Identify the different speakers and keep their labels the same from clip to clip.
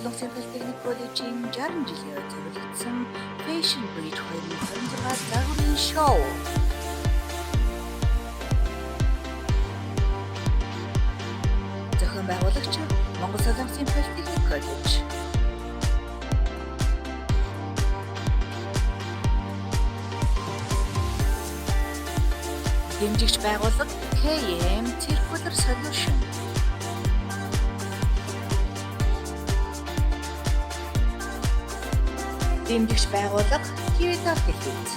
Speaker 1: Солонгосын политехник коллежийн 60 жилээр зөвлөгдсөн Fashion Week 2026 загварын шоу. Зохион байгуулагч Монгол Солонгосын политехник коллеж. Дэмжигч байгууллага KM Circular Solution. Дэмжигч байгууллага Kiwital Дэлхийд.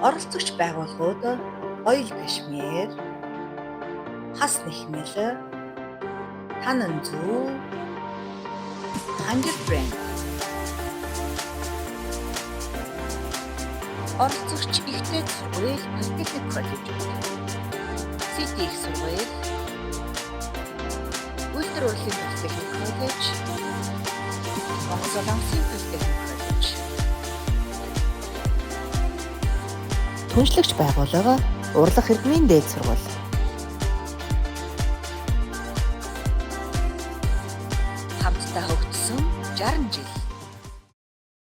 Speaker 1: Оролцогч байгууллагууд Ойл Кашмир, Хас Нэхмэл, Танан Зүү, Хангер Брэнд. Оролцогч ихтэй сургууль политехник коллеж, City их сургууль, Үлдэр урлагийн политехник коллеж, Монгол Солонгосын политехник коллеж. Түншлэгч байгууллага Урлах Иргмийн дээд сургууль. Хамтдаа хөгжсөн 60 жил.